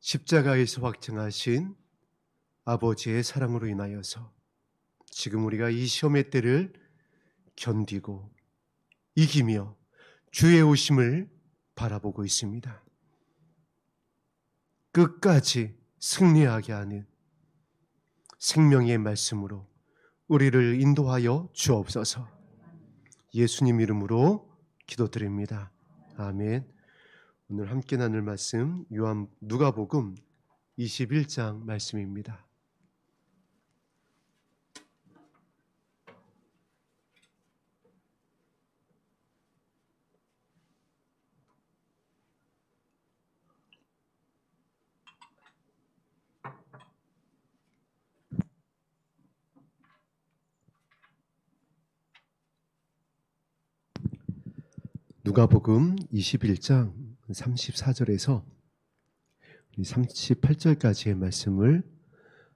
십자가에서 확증하신 아버지의 사랑으로 인하여서 지금 우리가 이 시험의 때를 견디고 이기며 주의 오심을 바라보고 있습니다. 끝까지 승리하게 하는 생명의 말씀으로 우리를 인도하여 주옵소서. 예수님 이름으로 기도드립니다. 아멘. 오늘 함께 나눌 말씀 누가복음 21장 말씀입니다. 누가복음 21장 34절에서 38절까지의 말씀을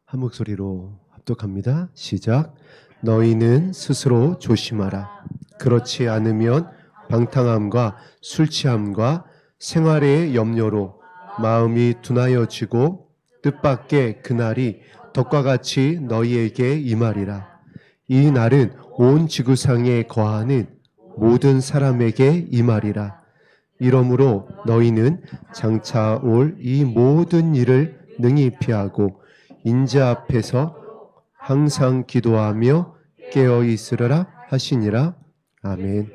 한 목소리로 합독합니다. 시작. 너희는 스스로 조심하라. 그렇지 않으면 방탕함과 술취함과 생활의 염려로 마음이 둔하여지고 뜻밖의 그날이 덕과 같이 너희에게 임하리라. 이 날은 온 지구상에 거하는 모든 사람에게 임하리라. 이러므로 너희는 장차 올 이 모든 일을 능히 피하고 인자 앞에서 항상 기도하며 깨어 있으라 하시니라. 아멘.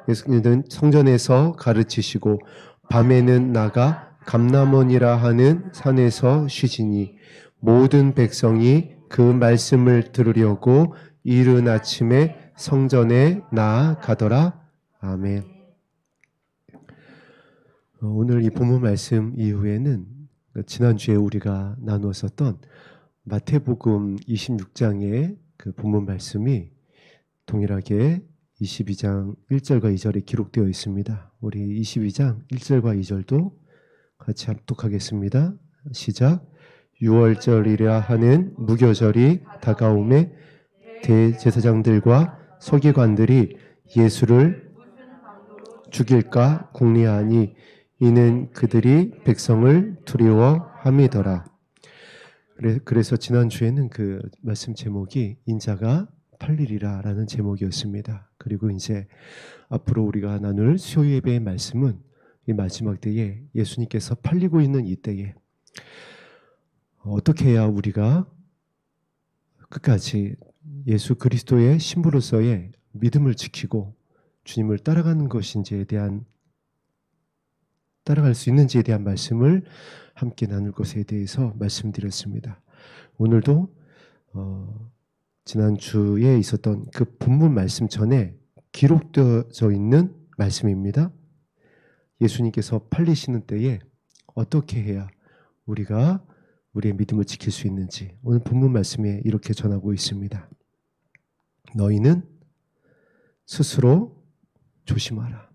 예수님은 성전에서 가르치시고 밤에는 나가 감람원이라 하는 산에서 쉬시니 모든 백성이 그 말씀을 들으려고 이른 아침에 성전에 나아가더라. 아멘. 오늘 이 본문 말씀 이후에는 지난주에 우리가 나누었었던 마태복음 26장의 그 본문 말씀이 동일하게 22장 1절과 2절에 기록되어 있습니다. 우리 22장 1절과 2절도 같이 합독하겠습니다. 시작. 유월절이라 하는 무교절이 다가오매 대제사장들과 서기관들이 예수를 죽일까 궁리하니 이는 그들이 백성을 두려워함이더라. 그래서 지난주에는 그 말씀 제목이 인자가 팔리리라 라는 제목이었습니다. 그리고 이제 앞으로 우리가 나눌 수요 예배의 말씀은 이 마지막 때에 예수님께서 팔리고 있는 이 때에 어떻게 해야 우리가 끝까지 예수 그리스도의 신부로서의 믿음을 지키고 주님을 따라가는 것인지에 대한 따라갈 수 있는지에 대한 말씀을 함께 나눌 것에 대해서 말씀드렸습니다. 오늘도 지난주에 있었던 그 본문 말씀 전에 기록되어져 있는 말씀입니다. 예수님께서 팔리시는 때에 어떻게 해야 우리가 우리의 믿음을 지킬 수 있는지 오늘 본문 말씀에 이렇게 전하고 있습니다. 너희는 스스로 조심하라.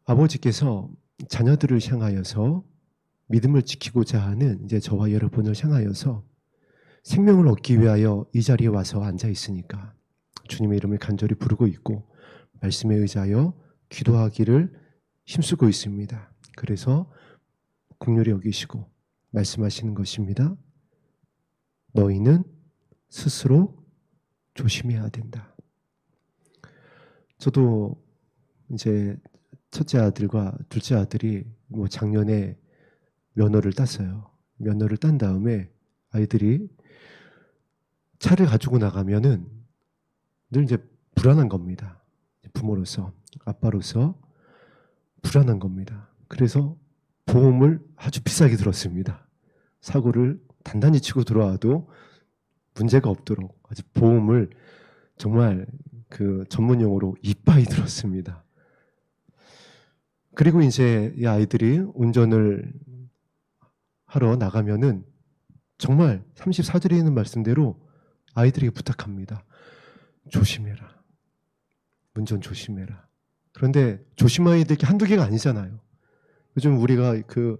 아버지께서 자녀들을 향하여서 믿음을 지키고자 하는 이제 저와 여러분을 향하여서 생명을 얻기 위하여 이 자리에 와서 앉아 있으니까 주님의 이름을 간절히 부르고 있고 말씀에 의지하여 기도하기를 힘쓰고 있습니다. 그래서 긍휼히 여기시고 말씀하시는 것입니다. 너희는 스스로 조심해야 된다. 저도 이제 첫째 아들과 둘째 아들이 작년에 면허를 땄어요. 면허를 딴 다음에 아이들이 차를 가지고 나가면은 늘 이제 불안한 겁니다. 부모로서, 아빠로서 불안한 겁니다. 그래서 보험을 아주 비싸게 들었습니다. 사고를 단단히 치고 들어와도 문제가 없도록 아주 보험을 정말 그 전문 용어로 이빠이 들었습니다. 그리고 이제 이 아이들이 운전을 하러 나가면은 정말 34절에 있는 말씀대로 아이들에게 부탁합니다. 조심해라. 운전 조심해라. 그런데 조심해야 될 게 한두 개가 아니잖아요. 요즘 우리가 그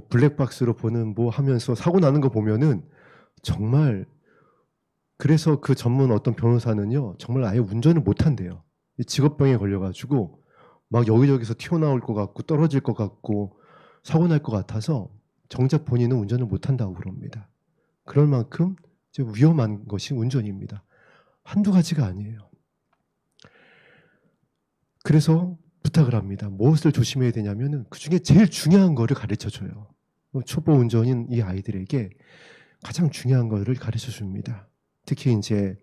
블랙박스로 보는 하면서 사고 나는 거 보면은 정말 그래서 그 전문 어떤 변호사는요 정말 아예 운전을 못 한대요. 직업병에 걸려가지고 막 여기저기서 튀어나올 것 같고 떨어질 것 같고 사고 날 것 같아서 정작 본인은 운전을 못한다고 그럽니다. 그럴 만큼 위험한 것이 운전입니다. 한두 가지가 아니에요. 그래서 부탁을 합니다. 무엇을 조심해야 되냐면은 그 중에 제일 중요한 거를 가르쳐 줘요. 초보 운전인 이 아이들에게 가장 중요한 거를 가르쳐 줍니다. 특히 이제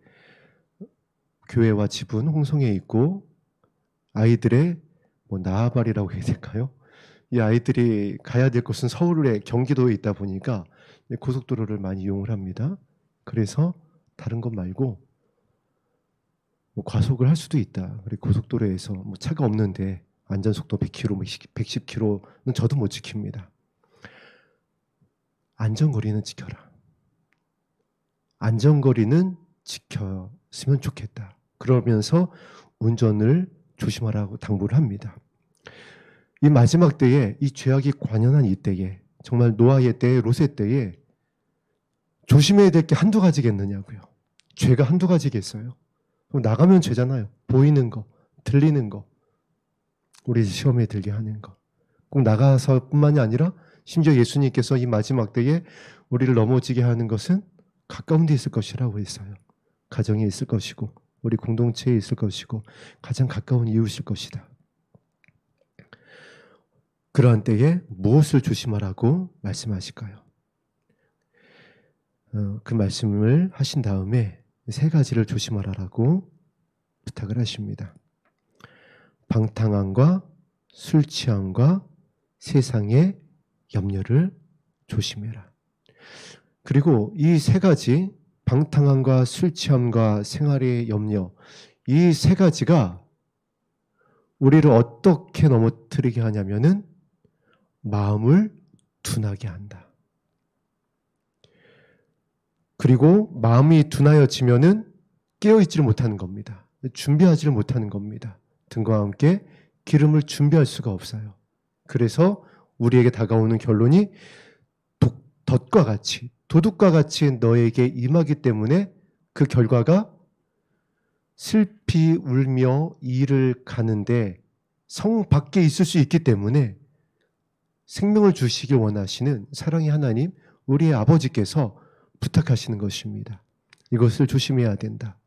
교회와 집은 홍성에 있고 아이들의 나아발이라고 해야 될까요? 이 아이들이 가야 될 곳은 서울의 경기도에 있다 보니까 고속도로를 많이 이용을 합니다. 그래서 다른 것 말고 과속을 할 수도 있다. 그리고 고속도로에서 차가 없는데 안전속도 100km, 110km는 저도 못 지킵니다. 안전거리는 지켜라. 안전거리는 지켰으면 좋겠다. 그러면서 운전을 조심하라고 당부를 합니다. 이 마지막 때에 이 죄악이 관연한 이 때에 정말 노아의 때에 롯의 때에 조심해야 될 게 한두 가지겠느냐고요. 죄가 한두 가지겠어요. 나가면 죄잖아요. 보이는 거, 들리는 거, 우리 시험에 들게 하는 거. 꼭 나가서뿐만이 아니라 심지어 예수님께서 이 마지막 때에 우리를 넘어지게 하는 것은 가까운 데 있을 것이라고 했어요. 가정에 있을 것이고 우리 공동체에 있을 것이고 가장 가까운 이웃일 것이다. 그러한 때에 무엇을 조심하라고 말씀하실까요? 그 말씀을 하신 다음에 세 가지를 조심하라고 부탁을 하십니다. 방탕함과 술 취함과 세상의 염려를 조심해라. 그리고 이 세 가지, 방탕함과 술 취함과 생활의 염려, 이 세 가지가 우리를 어떻게 넘어뜨리게 하냐면은 마음을 둔하게 한다. 그리고 마음이 둔하여지면은 깨어있지를 못하는 겁니다. 준비하지를 못하는 겁니다. 등과 함께 기름을 준비할 수가 없어요. 그래서 우리에게 다가오는 결론이 덫과 같이, 도둑과 같이 너에게 임하기 때문에 그 결과가 슬피 울며 이를 가는데 성 밖에 있을 수 있기 때문에 생명을 주시길 원하시는 사랑의 하나님, 우리의 아버지께서 부탁하시는 것입니다. 이것을 조심해야 된다.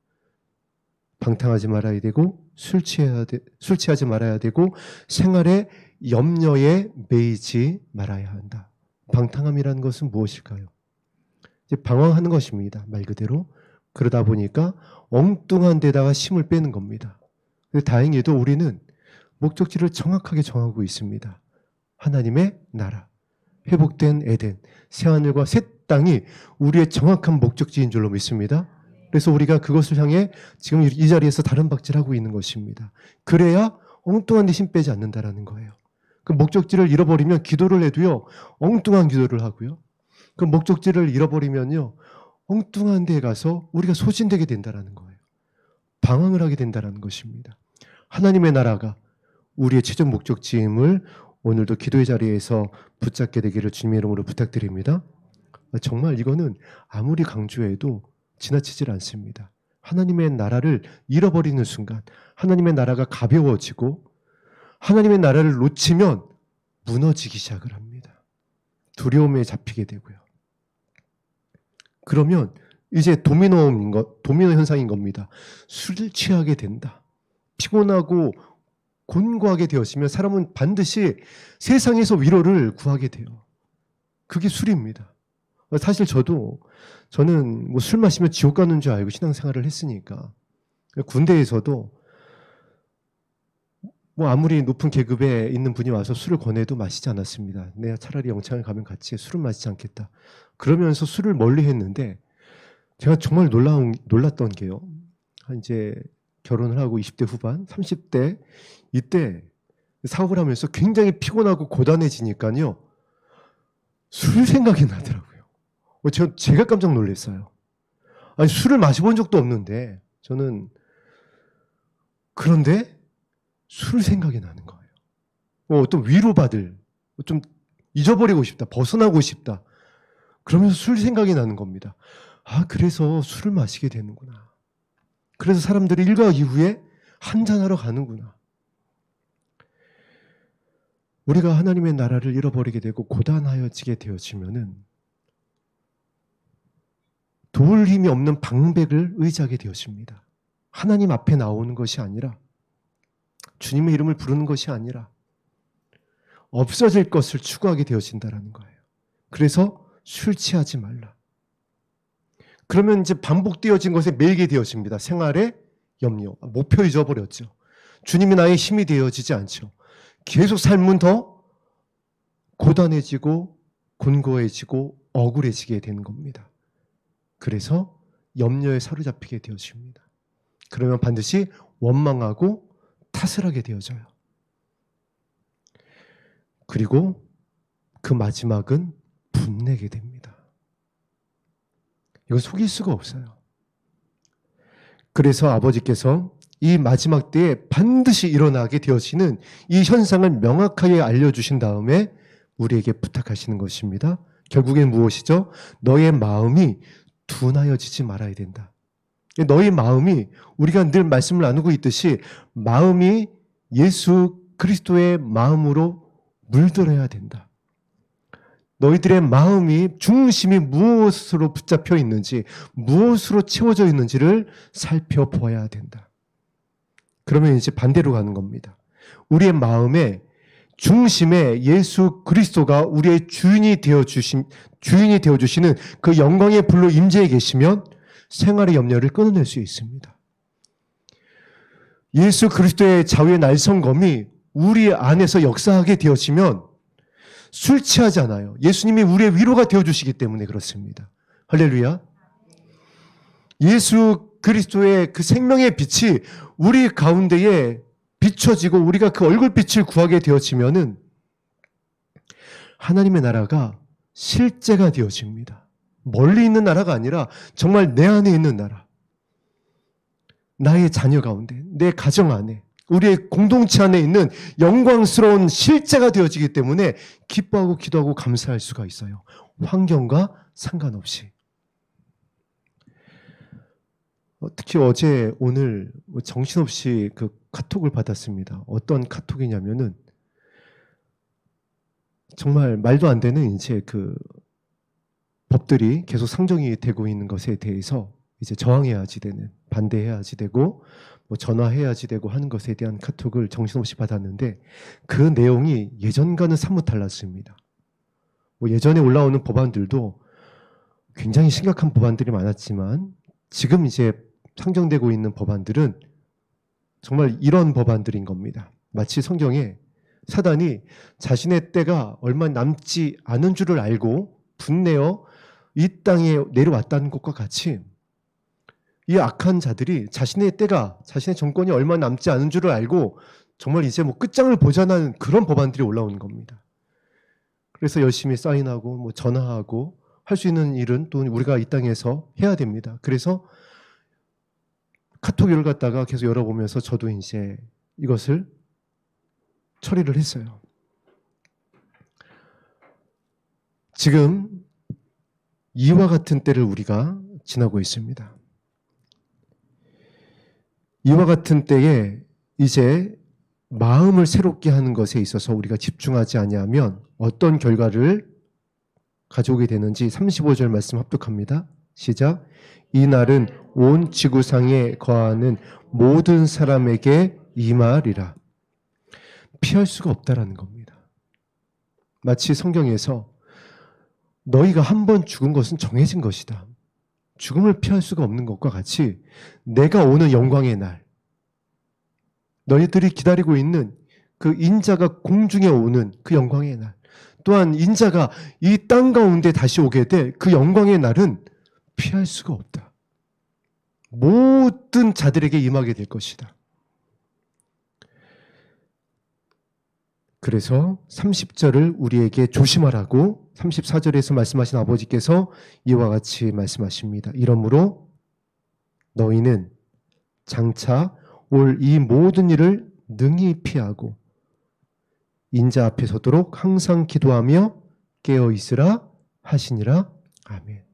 방탕하지 말아야 되고 술 취하지 말아야 되고 생활의 염려에 매이지 말아야 한다. 방탕함이라는 것은 무엇일까요? 이제 방황하는 것입니다. 말 그대로. 그러다 보니까 엉뚱한 데다가 힘을 빼는 겁니다. 다행히도 우리는 목적지를 정확하게 정하고 있습니다. 하나님의 나라, 회복된 에덴, 새하늘과 새 땅이 우리의 정확한 목적지인 줄로 믿습니다. 그래서 우리가 그것을 향해 지금 이 자리에서 다른 박질하고 있는 것입니다. 그래야 엉뚱한 데 힘 빼지 않는다라는 거예요. 그 목적지를 잃어버리면 기도를 해도요, 엉뚱한 기도를 하고요. 그 목적지를 잃어버리면요, 엉뚱한 데에 가서 우리가 소진되게 된다라는 거예요. 방황을 하게 된다라는 것입니다. 하나님의 나라가 우리의 최종 목적지임을 오늘도 기도의 자리에서 붙잡게 되기를 주님의 이름으로 부탁드립니다. 정말 이거는 아무리 강조해도 지나치질 않습니다. 하나님의 나라를 잃어버리는 순간 하나님의 나라가 가벼워지고 하나님의 나라를 놓치면 무너지기 시작을 합니다. 두려움에 잡히게 되고요. 그러면 이제 도미노 현상인 겁니다. 술을 취하게 된다. 피곤하고 곤고하게 되었으면 사람은 반드시 세상에서 위로를 구하게 돼요. 그게 술입니다. 사실 저는 술 마시면 지옥 가는 줄 알고 신앙생활을 했으니까 군대에서도 아무리 높은 계급에 있는 분이 와서 술을 권해도 마시지 않았습니다. 내가 차라리 영창을 가면 같이 술을 마시지 않겠다. 그러면서 술을 멀리 했는데 제가 정말 놀랐던 게요. 이제 결혼을 하고 20대 후반, 30대 이때 사업을 하면서 굉장히 피곤하고 고단해지니까요. 술 생각이 나더라고요. 제가 깜짝 놀랐어요. 아니 술을 마셔본 적도 없는데 저는 그런데 술 생각이 나는 거예요. 어떤 위로받을, 좀 잊어버리고 싶다, 벗어나고 싶다. 그러면서 술 생각이 나는 겁니다. 그래서 술을 마시게 되는구나. 그래서 사람들이 일과 이후에 한잔하러 가는구나. 우리가 하나님의 나라를 잃어버리게 되고 고단하여지게 되어지면은 도울 힘이 없는 방백을 의지하게 되어집니다. 하나님 앞에 나오는 것이 아니라, 주님의 이름을 부르는 것이 아니라 없어질 것을 추구하게 되어진다는 거예요. 그래서 술 취하지 말라. 그러면 이제 반복되어진 것에 매이게 되어집니다. 생활의 염려, 목표 잊어버렸죠. 주님이 나의 힘이 되어지지 않죠. 계속 삶은 더 고단해지고 곤고해지고 억울해지게 되는 겁니다. 그래서 염려에 사로잡히게 되어집니다. 그러면 반드시 원망하고 탓을 하게 되어져요. 그리고 그 마지막은 분내게 됩니다. 이거 속일 수가 없어요. 그래서 아버지께서 이 마지막 때에 반드시 일어나게 되어지는 이 현상을 명확하게 알려주신 다음에 우리에게 부탁하시는 것입니다. 결국엔 무엇이죠? 너의 마음이 둔하여지지 말아야 된다. 너의 마음이, 우리가 늘 말씀을 나누고 있듯이 마음이 예수 그리스도의 마음으로 물들어야 된다. 너희들의 마음이, 중심이 무엇으로 붙잡혀 있는지, 무엇으로 채워져 있는지를 살펴보아야 된다. 그러면 이제 반대로 가는 겁니다. 우리의 마음의 중심에 예수 그리스도가 우리의 주인이 되어주시는 그 영광의 불로 임재해 계시면 생활의 염려를 끊어낼 수 있습니다. 예수 그리스도의 자유의 날성검이 우리 안에서 역사하게 되어지면 술 취하지 않아요. 예수님이 우리의 위로가 되어주시기 때문에 그렇습니다. 할렐루야. 예수 그리스도의 그 생명의 빛이 우리 가운데에 비춰지고 우리가 그 얼굴빛을 구하게 되어지면은 하나님의 나라가 실제가 되어집니다. 멀리 있는 나라가 아니라 정말 내 안에 있는 나라. 나의 자녀 가운데, 내 가정 안에, 우리의 공동체 안에 있는 영광스러운 실제가 되어지기 때문에 기뻐하고 기도하고 감사할 수가 있어요. 환경과 상관없이. 특히 어제 오늘 정신없이 그 카톡을 받았습니다. 어떤 카톡이냐면은 정말 말도 안 되는 이제 그 법들이 계속 상정이 되고 있는 것에 대해서 이제 저항해야지 되는, 반대해야지 되고 뭐 전화해야지 되고 하는 것에 대한 카톡을 정신없이 받았는데 그 내용이 예전과는 사뭇 달랐습니다. 뭐 예전에 올라오는 법안들도 굉장히 심각한 법안들이 많았지만 지금 이제 상정되고 있는 법안들은 정말 이런 법안들인 겁니다. 마치 성경에 사단이 자신의 때가 얼마 남지 않은 줄을 알고 분내어 이 땅에 내려왔다는 것과 같이 이 악한 자들이 자신의 때가, 자신의 정권이 얼마 남지 않은 줄을 알고 정말 이제 뭐 끝장을 보자는 그런 법안들이 올라오는 겁니다. 그래서 열심히 사인하고 뭐 전화하고 할 수 있는 일은 또 우리가 이 땅에서 해야 됩니다. 그래서 카톡을 갖다가 계속 열어보면서 저도 이제 이것을 처리를 했어요. 지금 이와 같은 때를 우리가 지나고 있습니다. 이와 같은 때에 이제 마음을 새롭게 하는 것에 있어서 우리가 집중하지 아니하면 어떤 결과를 가져오게 되는지 35절 말씀 합독합니다. 시작. 이 날은 온 지구상에 거하는 모든 사람에게 임하리라. 피할 수가 없다라는 겁니다. 마치 성경에서 너희가 한 번 죽은 것은 정해진 것이다. 죽음을 피할 수가 없는 것과 같이 내가 오는 영광의 날, 너희들이 기다리고 있는 그 인자가 공중에 오는 그 영광의 날, 또한 인자가 이 땅 가운데 다시 오게 될 그 영광의 날은 피할 수가 없다. 모든 자들에게 임하게 될 것이다. 그래서 30절을 우리에게 조심하라고 34절에서 말씀하신 아버지께서 이와 같이 말씀하십니다. 이러므로 너희는 장차 올 이 모든 일을 능히 피하고 인자 앞에 서도록 항상 기도하며 깨어 있으라 하시니라. 아멘.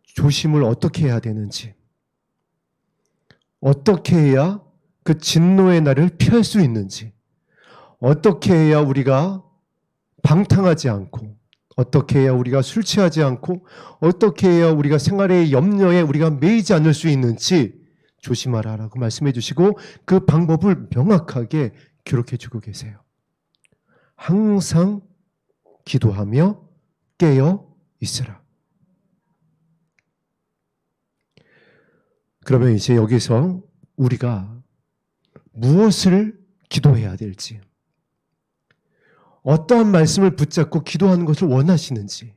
조심을 어떻게 해야 되는지, 어떻게 해야 그 진노의 날을 피할 수 있는지, 어떻게 해야 우리가 방탕하지 않고, 어떻게 해야 우리가 술 취하지 않고, 어떻게 해야 우리가 생활의 염려에 우리가 매이지 않을 수 있는지 조심하라라고 말씀해 주시고 그 방법을 명확하게 기록해 주고 계세요. 항상 기도하며 깨어 있으라. 그러면 이제 여기서 우리가 무엇을 기도해야 될지, 어떠한 말씀을 붙잡고 기도하는 것을 원하시는지,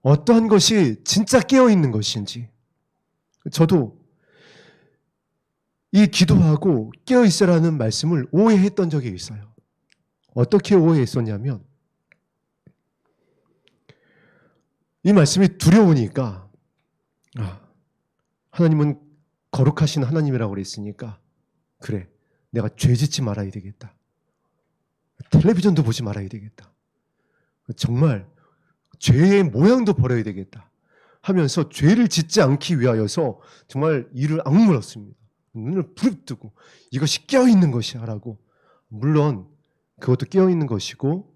어떠한 것이 진짜 깨어있는 것인지. 저도 이 기도하고 깨어있으라는 말씀을 오해했던 적이 있어요. 어떻게 오해했었냐면, 이 말씀이 두려우니까, 하나님은 거룩하신 하나님이라고 그랬으니까, 그래, 내가 죄 짓지 말아야 되겠다. 텔레비전도 보지 말아야 되겠다. 정말 죄의 모양도 버려야 되겠다 하면서 죄를 짓지 않기 위하여서 정말 이를 악물었습니다. 눈을 부릅뜨고 이것이 깨어있는 것이야 라고. 물론 그것도 깨어있는 것이고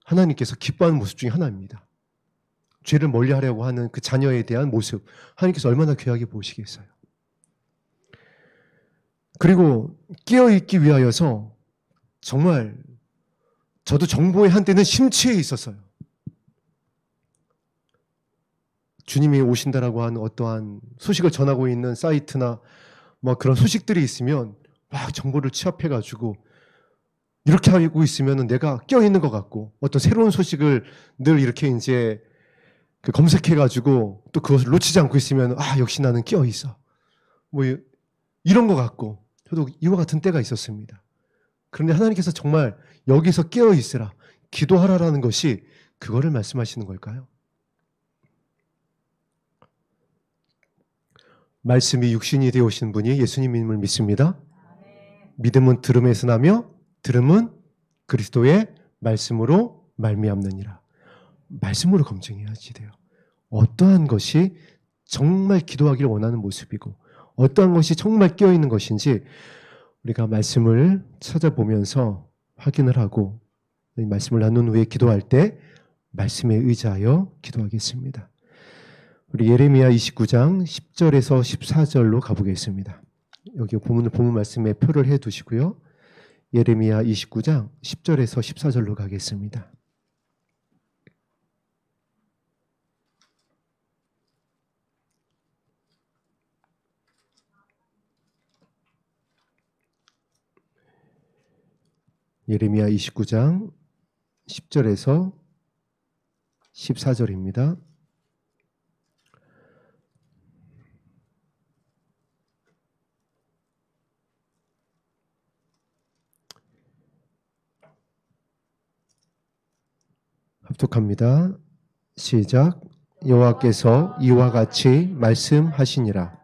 하나님께서 기뻐하는 모습 중에 하나입니다. 죄를 멀리하려고 하는 그 자녀에 대한 모습, 하나님께서 얼마나 귀하게 보시겠어요. 그리고 깨어있기 위하여서 정말 저도 정보의 한때는 심취해 있었어요. 주님이 오신다라고 하는 어떠한 소식을 전하고 있는 사이트나 뭐 그런 소식들이 있으면 막 정보를 취합해가지고 이렇게 하고 있으면 내가 껴있는 것 같고, 어떤 새로운 소식을 늘 이렇게 이제 검색해가지고 또 그것을 놓치지 않고 있으면 역시 나는 껴있어. 뭐 이런 것 같고, 저도 이와 같은 때가 있었습니다. 그런데 하나님께서 정말 여기서 깨어있으라, 기도하라라는 것이 그거를 말씀하시는 걸까요? 말씀이 육신이 되어 오신 분이 예수님임을 믿습니다. 믿음은 들음에서 나며 들음은 그리스도의 말씀으로 말미암느니라. 말씀으로 검증해야지 돼요. 어떠한 것이 정말 기도하기를 원하는 모습이고 어떠한 것이 정말 깨어있는 것인지 우리가 말씀을 찾아보면서 확인을 하고, 이 말씀을 나눈 후에 기도할 때 말씀에 의지하여 기도하겠습니다. 우리 예레미야 29장 10절에서 14절로 가보겠습니다. 여기 본문 말씀에 표를 해두시고요. 예레미야 29장 10절에서 14절로 가겠습니다. 예레미야 29장 10절에서 14절입니다. 합독합니다. 시작. 여호와께서 이와 같이 말씀하시니라.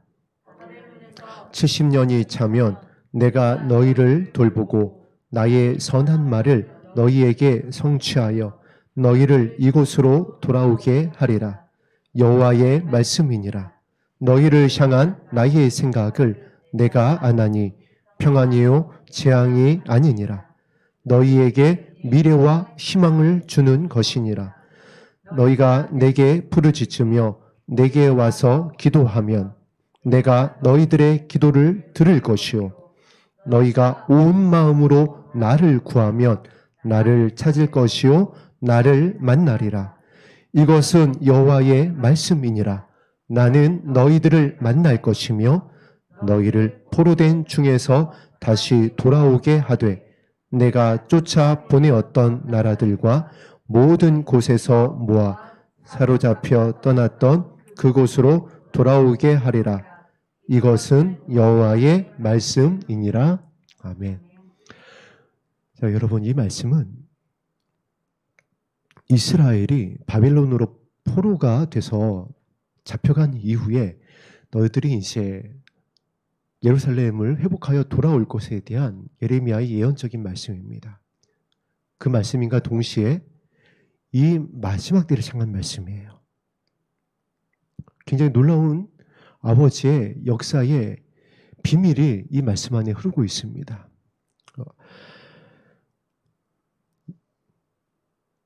70년이 차면 내가 너희를 돌보고 나의 선한 말을 너희에게 성취하여 너희를 이곳으로 돌아오게 하리라. 여호와의 말씀이니라. 너희를 향한 나의 생각을 내가 아나니 평안이요 재앙이 아니니라. 너희에게 미래와 희망을 주는 것이니라. 너희가 내게 부르짖으며 내게 와서 기도하면 내가 너희들의 기도를 들을 것이요 너희가 온 마음으로 나를 구하면 나를 찾을 것이요 나를 만나리라. 이것은 여호와의 말씀이니라. 나는 너희들을 만날 것이며 너희를 포로된 중에서 다시 돌아오게 하되 내가 쫓아 보내었던 나라들과 모든 곳에서 모아 사로잡혀 떠났던 그곳으로 돌아오게 하리라. 이것은 여호와의 말씀이니라. 아멘. 자, 여러분, 이 말씀은 이스라엘이 바벨론으로 포로가 돼서 잡혀간 이후에 너희들이 이제 예루살렘을 회복하여 돌아올 것에 대한 예레미야의 예언적인 말씀입니다. 그 말씀인가 동시에 이 마지막 때를 향한 말씀이에요. 굉장히 놀라운 아버지의 역사의 비밀이 이 말씀 안에 흐르고 있습니다.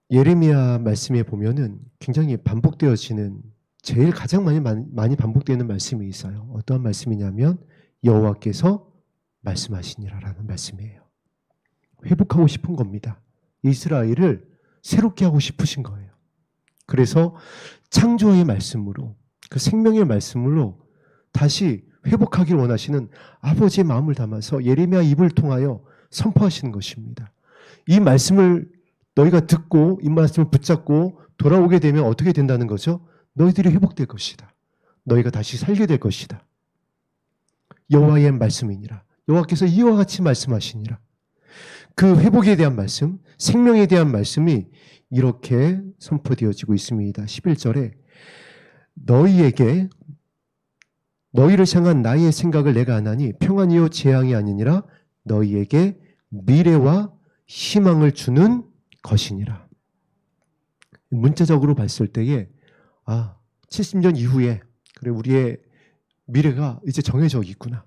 예레미야 말씀에 보면은 굉장히 반복되어지는 제일 가장 많이 반복되는 말씀이 있어요. 어떠한 말씀이냐면 여호와께서 말씀하시니라라는 말씀이에요. 회복하고 싶은 겁니다. 이스라엘을 새롭게 하고 싶으신 거예요. 그래서 창조의 말씀으로, 그 생명의 말씀으로 다시 회복하길 원하시는 아버지의 마음을 담아서 예레미야 입을 통하여 선포하시는 것입니다. 이 말씀을 너희가 듣고 이 말씀을 붙잡고 돌아오게 되면 어떻게 된다는 거죠? 너희들이 회복될 것이다. 너희가 다시 살게 될 것이다. 여호와의 말씀이니라. 여호와께서 이와 같이 말씀하시니라. 그 회복에 대한 말씀, 생명에 대한 말씀이 이렇게 선포되어지고 있습니다. 11절에 너희를 향한 나의 생각을 내가 아나니 평안이요 재앙이 아니니라 너희에게 미래와 희망을 주는 것이니라. 문자적으로 봤을 때에 70년 이후에 그래 우리의 미래가 이제 정해져 있구나.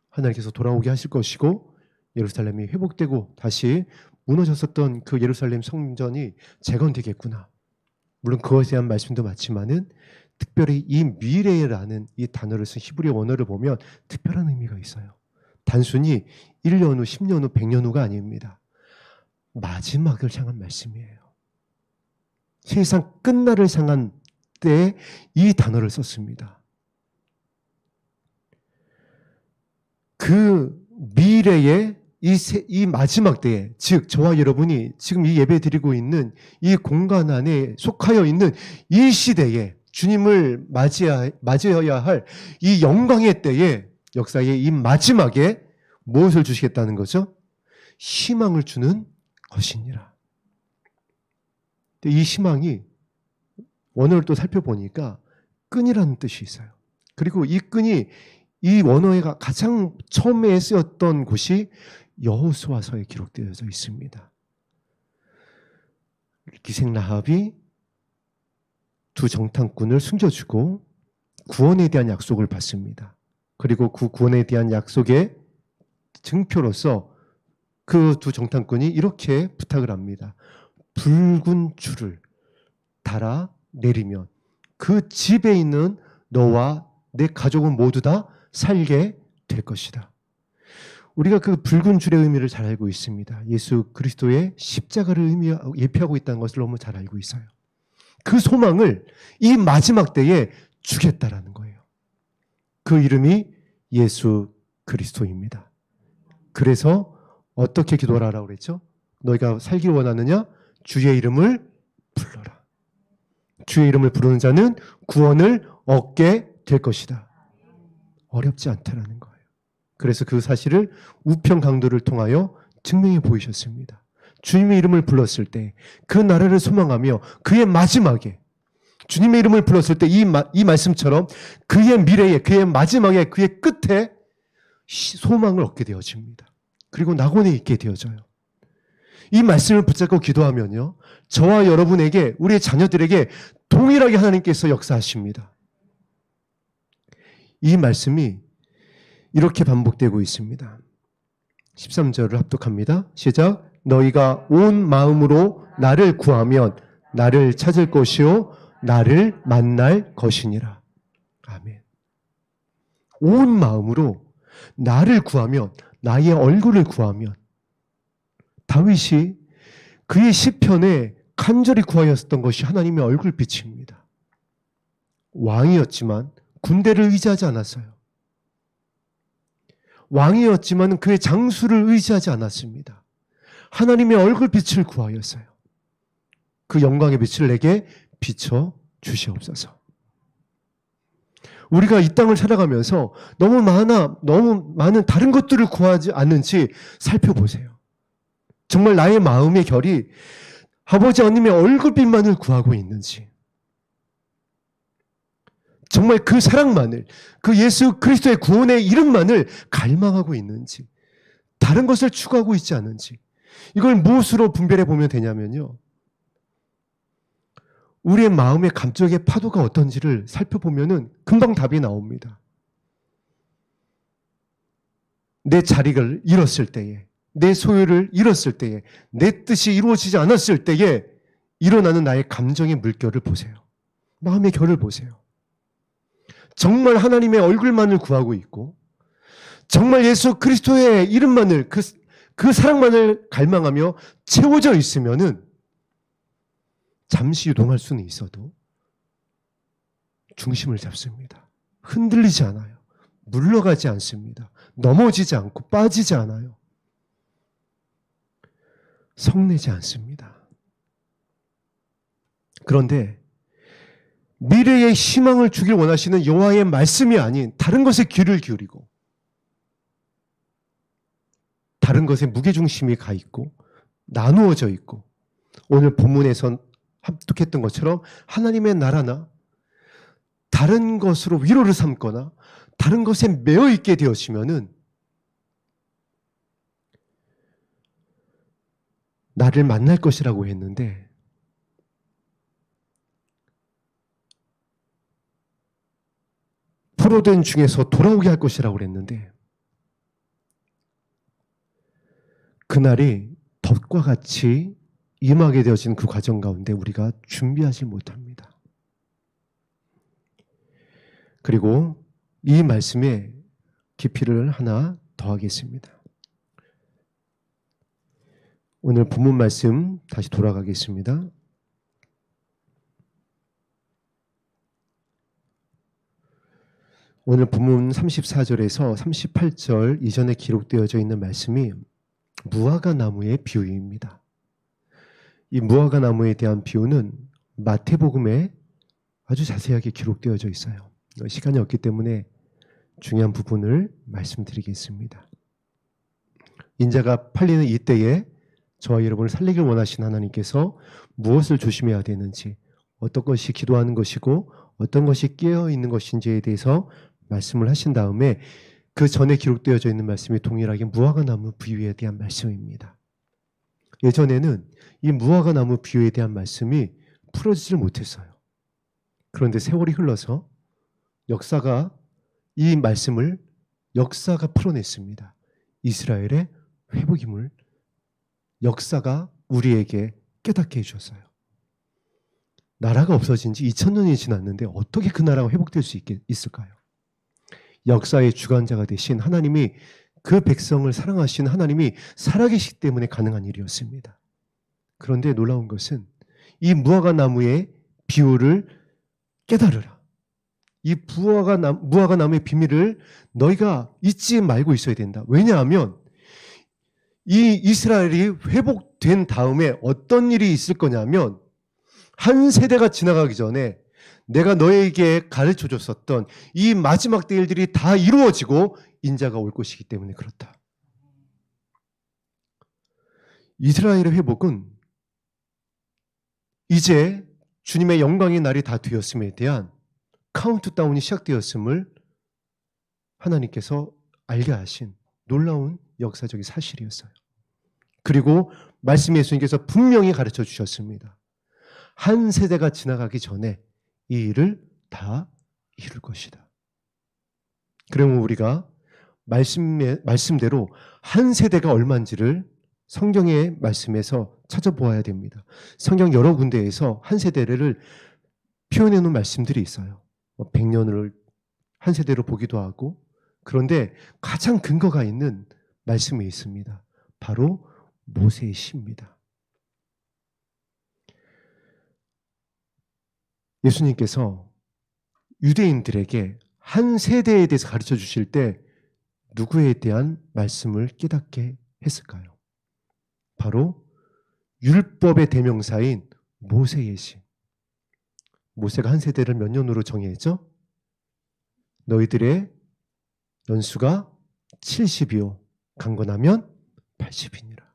하나님께서 돌아오게 하실 것이고 예루살렘이 회복되고 다시 무너졌었던 그 예루살렘 성전이 재건되겠구나. 물론 그것에 대한 말씀도 맞지만은 특별히 이 미래라는 이 단어를 쓴 히브리 원어를 보면 특별한 의미가 있어요. 단순히 1년 후, 10년 후, 100년 후가 아닙니다. 마지막을 향한 말씀이에요. 세상 끝날을 향한 때에 이 단어를 썼습니다. 그 미래의 이 마지막 때에, 즉 저와 여러분이 지금 이 예배 드리고 있는 이 공간 안에 속하여 있는 이 시대에 주님을 맞이해야 할 이 영광의 때에, 역사의 이 마지막에 무엇을 주시겠다는 거죠? 희망을 주는 것이니라. 이 희망이 원어를 또 살펴보니까 끈이라는 뜻이 있어요. 그리고 이 끈이 이 원어가 가장 처음에 쓰였던 곳이 여호수아서에 기록되어져 있습니다. 기생 라합이 두 정탐꾼을 숨겨주고 구원에 대한 약속을 받습니다. 그리고 그 구원에 대한 약속의 증표로서 그 두 정탐꾼이 이렇게 부탁을 합니다. 붉은 줄을 달아 내리면 그 집에 있는 너와 내 가족은 모두 다 살게 될 것이다. 우리가 그 붉은 줄의 의미를 잘 알고 있습니다. 예수 그리스도의 십자가를 예표하고 있다는 것을 너무 잘 알고 있어요. 그 소망을 이 마지막 때에 주겠다라는 거예요. 그 이름이 예수 그리스도입니다. 그래서 어떻게 기도하라고 그랬죠? 너희가 살기 원하느냐? 주의 이름을 불러라. 주의 이름을 부르는 자는 구원을 얻게 될 것이다. 어렵지 않다라는 거예요. 그래서 그 사실을 우편 강도를 통하여 증명해 보이셨습니다. 주님의 이름을 불렀을 때 그 나라를 소망하며 그의 마지막에 주님의 이름을 불렀을 때 이 말씀처럼 그의 미래에, 그의 마지막에, 그의 끝에 소망을 얻게 되어집니다. 그리고 낙원에 있게 되어져요. 이 말씀을 붙잡고 기도하면요, 저와 여러분에게, 우리의 자녀들에게 동일하게 하나님께서 역사하십니다. 이 말씀이 이렇게 반복되고 있습니다. 13절을 합독합니다. 시작. 너희가 온 마음으로 나를 구하면 나를 찾을 것이요 나를 만날 것이니라. 아멘. 온 마음으로 나를 구하면, 나의 얼굴을 구하면, 다윗이 그의 시편에 간절히 구하였던 것이 하나님의 얼굴빛입니다. 왕이었지만 군대를 의지하지 않았어요. 왕이었지만 그의 장수를 의지하지 않았습니다. 하나님의 얼굴빛을 구하였어요. 그 영광의 빛을 내게 비춰 주시옵소서. 우리가 이 땅을 살아가면서 너무 많은 다른 것들을 구하지 않는지 살펴보세요. 정말 나의 마음의 결이 아버지 하나님의 얼굴빛만을 구하고 있는지, 정말 그 사랑만을, 그 예수 그리스도의 구원의 이름만을 갈망하고 있는지, 다른 것을 추구하고 있지 않은지, 이걸 무엇으로 분별해 보면 되냐면요, 우리의 마음의 감정의 파도가 어떤지를 살펴보면 금방 답이 나옵니다. 내 자리를 잃었을 때에, 내 소유를 잃었을 때에, 내 뜻이 이루어지지 않았을 때에 일어나는 나의 감정의 물결을 보세요. 마음의 결을 보세요. 정말 하나님의 얼굴만을 구하고 있고 정말 예수 그리스도의 이름만을, 그 사랑만을 갈망하며 채워져 있으면은 잠시 유동할 수는 있어도 중심을 잡습니다. 흔들리지 않아요. 물러가지 않습니다. 넘어지지 않고 빠지지 않아요. 성내지 않습니다. 그런데 미래의 희망을 주길 원하시는 여호와의 말씀이 아닌 다른 것에 귀를 기울이고 다른 것에 무게중심이 가 있고 나누어져 있고 오늘 본문에선 합독했던 것처럼 하나님의 나라나 다른 것으로 위로를 삼거나 다른 것에 매여 있게 되어지면은 나를 만날 것이라고 했는데 포로된 중에서 돌아오게 할 것이라고 그랬는데 그날이 덫과 같이 임하게 되어진 그 과정 가운데 우리가 준비하지 못합니다. 그리고 이 말씀에 깊이를 하나 더하겠습니다. 오늘 본문 말씀 다시 돌아가겠습니다. 오늘 본문 34절에서 38절 이전에 기록되어져 있는 말씀이 무화과 나무의 비유입니다. 이 무화과 나무에 대한 비유는 마태복음에 아주 자세하게 기록되어져 있어요. 시간이 없기 때문에 중요한 부분을 말씀드리겠습니다. 인자가 팔리는 이때에 저와 여러분을 살리길 원하신 하나님께서 무엇을 조심해야 되는지, 어떤 것이 기도하는 것이고 어떤 것이 깨어있는 것인지에 대해서 말씀을 하신 다음에 그 전에 기록되어져 있는 말씀이 동일하게 무화과 나무 비유에 대한 말씀입니다. 예전에는 이 무화과 나무 비유에 대한 말씀이 풀어지질 못했어요. 그런데 세월이 흘러서 역사가 이 말씀을 풀어냈습니다. 이스라엘의 회복임을 역사가 우리에게 깨닫게 해주었어요. 나라가 없어진 지 2000년이 지났는데 어떻게 그 나라가 회복될 수 있을까요? 역사의 주관자가 되신 하나님이, 그 백성을 사랑하신 하나님이 살아계시기 때문에 가능한 일이었습니다. 그런데 놀라운 것은 이 무화과 나무의 비유를 깨달으라. 이 무화과 나무의 비밀을 너희가 잊지 말고 있어야 된다. 왜냐하면 이 이스라엘이 회복된 다음에 어떤 일이 있을 거냐면 한 세대가 지나가기 전에 내가 너에게 가르쳐 줬었던 이 마지막 때 일들이 다 이루어지고 인자가 올 것이기 때문에 그렇다. 이스라엘의 회복은 이제 주님의 영광의 날이 다 되었음에 대한 카운트다운이 시작되었음을 하나님께서 알게 하신 놀라운 역사적인 사실이었어요. 그리고 말씀 예수님께서 분명히 가르쳐 주셨습니다. 한 세대가 지나가기 전에 이 일을 다 이룰 것이다. 그러면 우리가 말씀대로 한 세대가 얼마인지를 성경의 말씀에서 찾아보아야 됩니다. 성경 여러 군데에서 한 세대를 표현해 놓은 말씀들이 있어요. 100년을 한 세대로 보기도 하고, 그런데 가장 근거가 있는 말씀이 있습니다. 바로 모세의 시입니다. 예수님께서 유대인들에게 한 세대에 대해서 가르쳐 주실 때 누구에 대한 말씀을 깨닫게 했을까요? 바로 율법의 대명사인 모세의 시. 모세가 한 세대를 몇 년으로 정의했죠? 너희들의 연수가 70이요 강건하면 80이니라.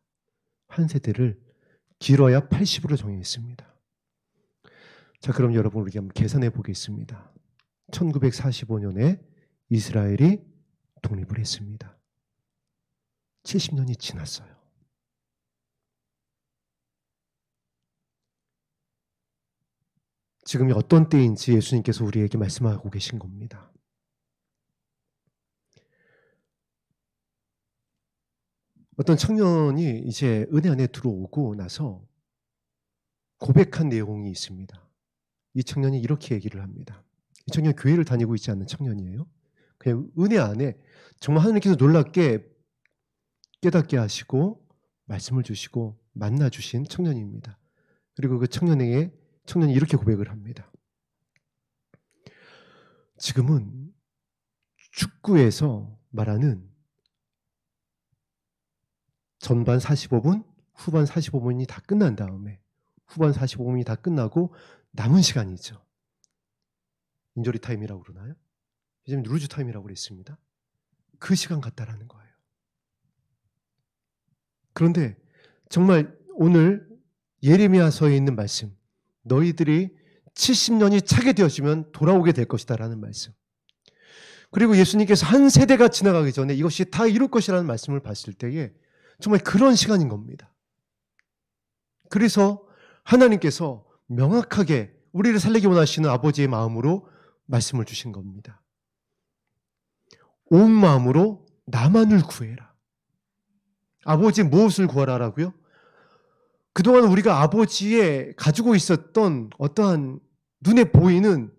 한 세대를 길어야 80으로 정의했습니다. 자, 그럼 여러분 우리 한번 계산해 보겠습니다. 1945년에 이스라엘이 독립을 했습니다. 70년이 지났어요. 지금이 어떤 때인지 예수님께서 우리에게 말씀하고 계신 겁니다. 어떤 청년이 이제 은혜 안에 들어오고 나서 고백한 내용이 있습니다. 이 청년이 이렇게 얘기를 합니다. 이 청년 교회를 다니고 있지 않는 청년이에요. 그냥 은혜 안에 정말 하나님께서 놀랍게 깨닫게 하시고 말씀을 주시고 만나 주신 청년입니다. 그리고 그 청년이 이렇게 고백을 합니다. 지금은 축구에서 말하는 전반 45분, 후반 45분이 다 끝난 다음에 후반 45분이 다 끝나고 남은 시간이죠. 인저리 타임이라고 그러나요? 요즘 루즈 타임이라고 그랬습니다. 그 시간 같다라는 거예요. 그런데 정말 오늘 예레미야서에 있는 말씀, 너희들이 70년이 차게 되어지면 돌아오게 될 것이다 라는 말씀, 그리고 예수님께서 한 세대가 지나가기 전에 이것이 다 이룰 것이라는 말씀을 봤을 때에 정말 그런 시간인 겁니다. 그래서 하나님께서 명확하게 우리를 살리기 원하시는 아버지의 마음으로 말씀을 주신 겁니다. 온 마음으로 나만을 구해라. 아버지 무엇을 구하라라고요? 그동안 우리가 아버지의 가지고 있었던 어떠한 눈에 보이는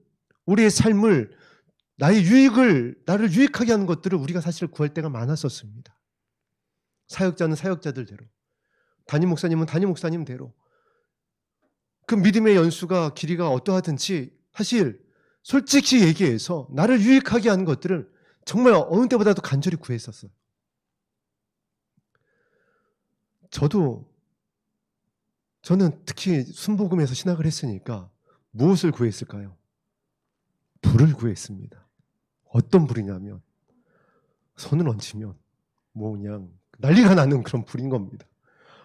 우리의 삶을, 나를 유익하게 하는 것들을 우리가 사실 구할 때가 많았었습니다. 사역자는 사역자들대로, 담임 목사님은 담임 목사님대로, 그 믿음의 연수가 길이가 어떠하든지 사실 솔직히 얘기해서 나를 유익하게 하는 것들을 정말 어느 때보다도 간절히 구했었어요. 저는 특히 순복음에서 신학을 했으니까 무엇을 구했을까요? 불을 구했습니다. 어떤 불이냐면 손을 얹으면 그냥 난리가 나는 그런 불인 겁니다.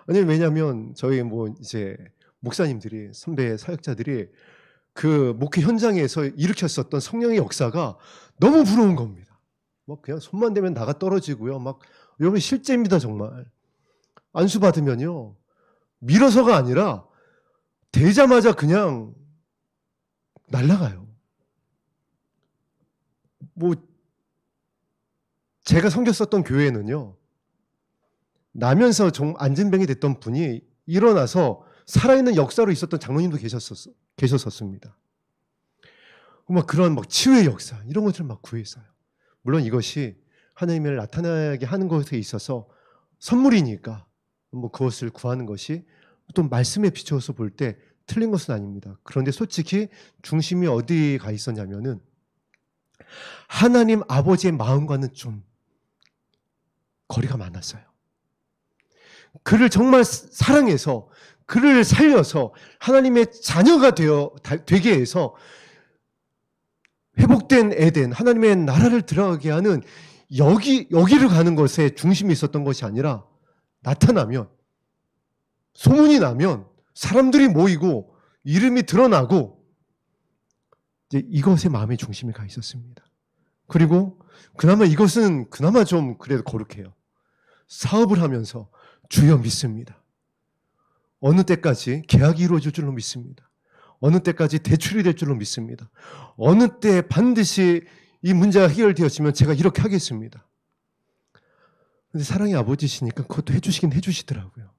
아니, 왜냐하면 저희 이제 목사님들이, 선배 사역자들이 그 목회 현장에서 일으켰었던 성령의 역사가 너무 부러운 겁니다. 그냥 손만 대면 나가 떨어지고요. 여러분 실제입니다. 정말 안수 받으면요, 밀어서가 아니라 되자마자 그냥 날아가요. 제가 섬겼었던 교회는요, 나면서 안진병이 됐던 분이 일어나서 살아있는 역사로 있었던 장로님도 계셨었습니다. 그런 치유의 역사, 이런 것들을 구했어요. 물론 이것이 하나님을 나타나게 하는 것에 있어서 선물이니까 그것을 구하는 것이 또 말씀에 비추어서 볼 때 틀린 것은 아닙니다. 그런데 솔직히 중심이 어디에 가 있었냐면은 하나님 아버지의 마음과는 좀 거리가 많았어요. 그를 정말 사랑해서 그를 살려서 하나님의 자녀가 되게 해서 회복된 에덴, 하나님의 나라를 들어가게 하는 여기를 가는 것에 중심이 있었던 것이 아니라, 나타나면, 소문이 나면, 사람들이 모이고 이름이 드러나고, 이제 이것에 마음의 중심이 가 있었습니다. 그리고 이것은 그나마 좀 그래도 거룩해요. 사업을 하면서 주여 믿습니다. 어느 때까지 계약이 이루어질 줄로 믿습니다. 어느 때까지 대출이 될 줄로 믿습니다. 어느 때 반드시 이 문제가 해결되었으면 제가 이렇게 하겠습니다. 그런데 사랑의 아버지시니까 그것도 해주시더라고요.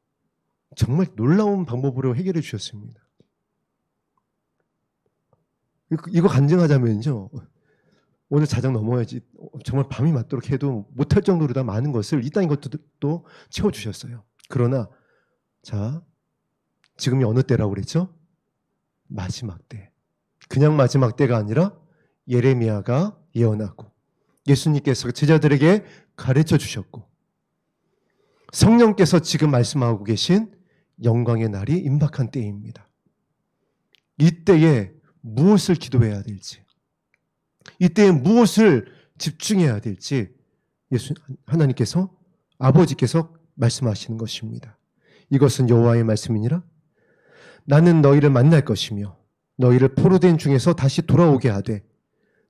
정말 놀라운 방법으로 해결해 주셨습니다. 이거 간증하자면요, 오늘 자정 넘어야지 정말 밤이 맞도록 해도 못할 정도로 다 많은 것을 이딴 것도 채워주셨어요. 그러나 지금이 어느 때라고 그랬죠? 마지막 때. 그냥 마지막 때가 아니라 예레미야가 예언하고 예수님께서 제자들에게 가르쳐 주셨고 성령께서 지금 말씀하고 계신 영광의 날이 임박한 때입니다. 이때에 무엇을 기도해야 될지, 이때에 무엇을 집중해야 될지 하나님께서, 아버지께서 말씀하시는 것입니다. 이것은 여호와의 말씀이니라. 나는 너희를 만날 것이며 너희를 포로된 중에서 다시 돌아오게 하되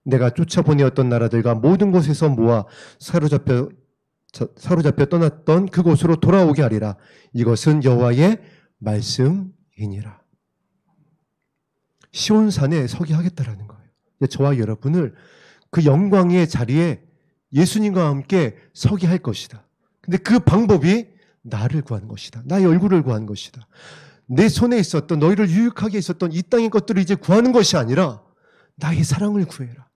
내가 쫓아보내었던 나라들과 모든 곳에서 모아 사로잡혀 떠났던 그곳으로 돌아오게 하리라. 이것은 여호와의 말씀이니라. 시온산에 서게 하겠다라는 거예요. 저와 여러분을 그 영광의 자리에 예수님과 함께 서게 할 것이다. 근데 그 방법이 나를 구하는 것이다. 나의 얼굴을 구하는 것이다. 내 손에 있었던, 너희를 유익하게 있었던 이 땅의 것들을 이제 구하는 것이 아니라 나의 사랑을 구해라.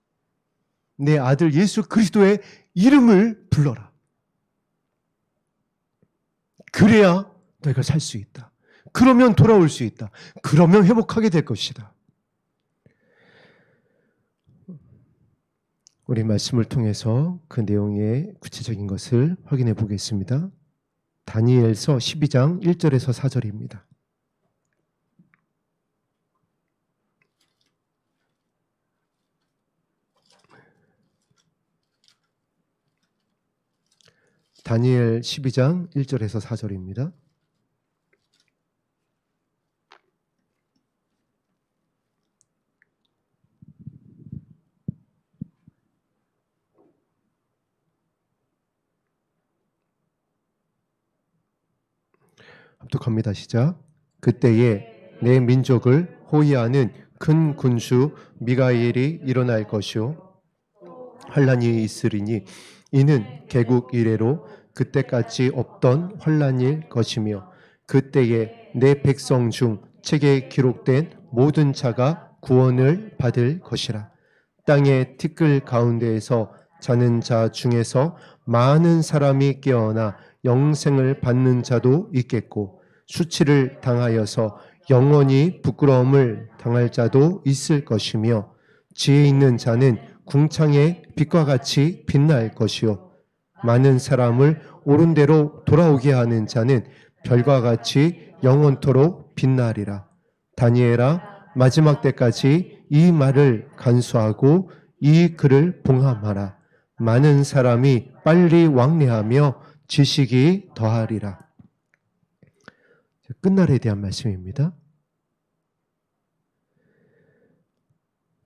내 아들 예수 그리스도의 이름을 불러라. 그래야 너희가 살 수 있다. 그러면 돌아올 수 있다. 그러면 회복하게 될 것이다. 우리 말씀을 통해서 그 내용의 구체적인 것을 확인해 보겠습니다. 다니엘서 12장 1절에서 4절입니다. 다니엘 12장 1절에서 4절입니다. 합독합니다. 시작. 그때에 내 민족을 호위하는 큰 군수 미가엘이 일어날 것이요 환란이 있으리니 이는 개국 이래로 그때까지 없던 환란일 것이며 그때에 내 백성 중 책에 기록된 모든 자가 구원을 받을 것이라. 땅의 티끌 가운데에서 자는 자 중에서 많은 사람이 깨어나 영생을 받는 자도 있겠고 수치를 당하여서 영원히 부끄러움을 당할 자도 있을 것이며 지혜 있는 자는 궁창의 빛과 같이 빛날 것이요 많은 사람을 옳은 대로 돌아오게 하는 자는 별과 같이 영원토록 빛나리라. 다니엘아, 마지막 때까지 이 말을 간수하고 이 글을 봉함하라. 많은 사람이 빨리 왕래하며 지식이 더하리라. 끝날에 대한 말씀입니다.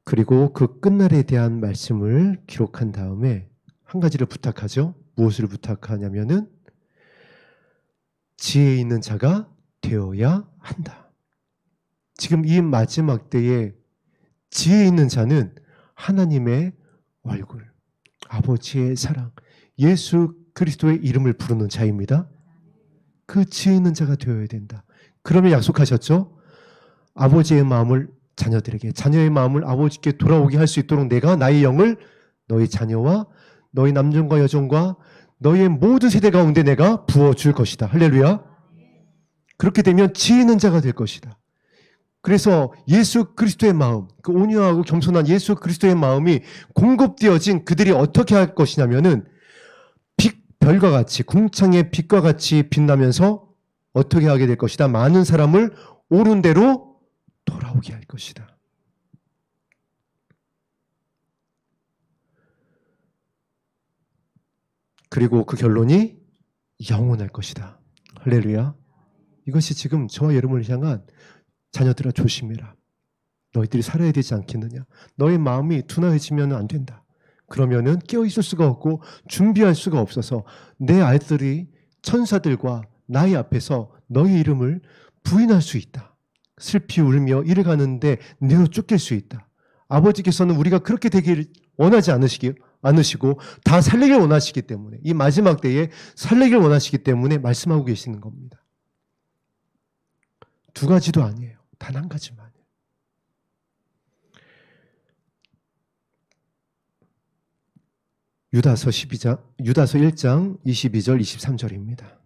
그리고 그 끝날에 대한 말씀을 기록한 다음에 한 가지를 부탁하죠. 무엇을 부탁하냐면은 지혜 있는 자가 되어야 한다. 지금 이 마지막 때에 지혜 있는 자는 하나님의 얼굴, 아버지의 사랑, 예수 그리스도의 이름을 부르는 자입니다. 그 지혜 있는 자가 되어야 된다. 그러면 약속하셨죠? 아버지의 마음을 자녀들에게, 자녀의 마음을 아버지께 돌아오게 할 수 있도록 내가 나의 영을 너희 자녀와 너희 남종과 여종과 너희의 모든 세대 가운데 내가 부어줄 것이다. 할렐루야. 그렇게 되면 지혜 있는 자가 될 것이다. 그래서 예수 그리스도의 마음, 그 온유하고 겸손한 예수 그리스도의 마음이 공급되어진 그들이 어떻게 할 것이냐면은 별과 같이, 궁창의 빛과 같이 빛나면서 어떻게 하게 될 것이다. 많은 사람을 옳은 대로 돌아오게 할 것이다. 그리고 그 결론이 영원할 것이다. 할렐루야. 이것이 지금 저와 여러분을 향한 자녀들아 조심해라. 너희들이 살아야 되지 않겠느냐. 너의 마음이 둔화해지면 안 된다. 그러면은 깨어있을 수가 없고 준비할 수가 없어서 내 아이들이 천사들과 나의 앞에서 너의 이름을 부인할 수 있다. 슬피 울며 이를 가는데 내로 쫓길 수 있다. 아버지께서는 우리가 그렇게 되길 원하지 않으시고 다 살리길 원하시기 때문에 이 마지막 때에 살리길 원하시기 때문에 말씀하고 계시는 겁니다. 두 가지도 아니에요. 단 한 가지만. 유다서 1장 22절 23절입니다.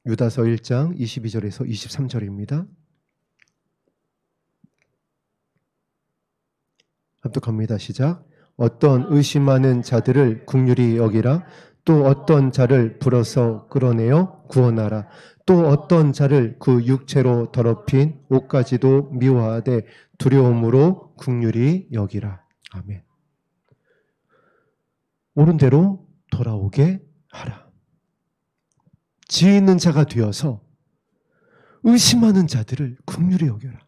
유다서 1장 22절에서 23절입니다. 합독합니다. 시작. 어떤 의심하는 자들을 긍휼히 여기라. 또 어떤 자를 불어서 끌어내어 구원하라. 또 어떤 자를 그 육체로 더럽힌 옷까지도 미워하되 두려움으로 긍휼히 여기라. 아멘. 옳은 대로 돌아오게 하라. 지혜 있는 자가 되어서 의심하는 자들을 긍휼히 여겨라.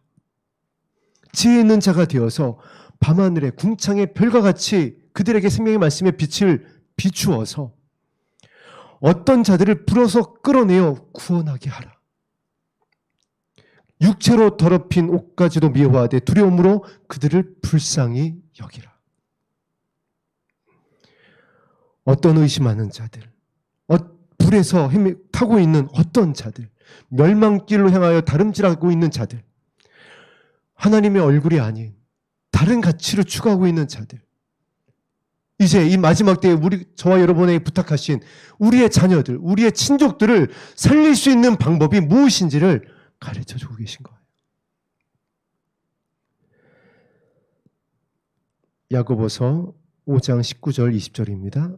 지혜 있는 자가 되어서 밤하늘의 궁창의 별과 같이 그들에게 생명의 말씀의 빛을 비추어서 어떤 자들을 불어서 끌어내어 구원하게 하라. 육체로 더럽힌 옷까지도 미워하되 두려움으로 그들을 불쌍히 여기라. 어떤 의심하는 자들, 불에서 타고 있는 어떤 자들, 멸망길로 향하여 다름질하고 있는 자들, 하나님의 얼굴이 아닌 다른 가치를 추구하고 있는 자들, 이제 이 마지막 때에 저와 여러분에게 부탁하신 우리의 자녀들, 우리의 친족들을 살릴 수 있는 방법이 무엇인지를 가르쳐주고 계신 거예요. 야고보서 5장 19절 20절입니다.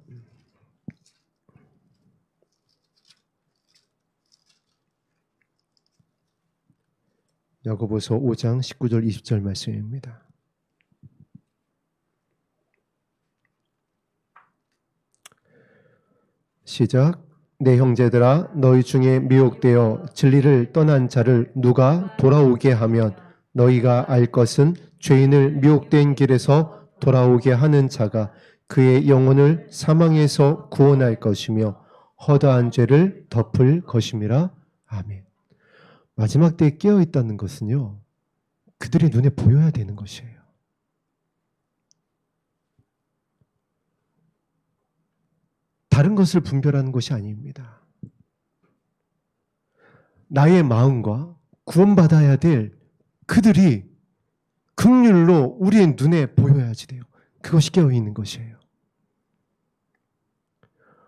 야고보서 5장 19절 20절 말씀입니다. 시작. 내 형제들아, 너희 중에 미혹되어 진리를 떠난 자를 누가 돌아오게 하면 너희가 알 것은 죄인을 미혹된 길에서 돌아오게 하는 자가 그의 영혼을 사망에서 구원할 것이며 허다한 죄를 덮을 것임이라. 아멘. 마지막 때에 깨어있다는 것은요, 그들의 눈에 보여야 되는 것이에요. 다른 것을 분별하는 것이 아닙니다. 나의 마음과 구원받아야 될 그들이 긍휼로 우리의 눈에 보여야지 돼요. 그것이 깨어있는 것이에요.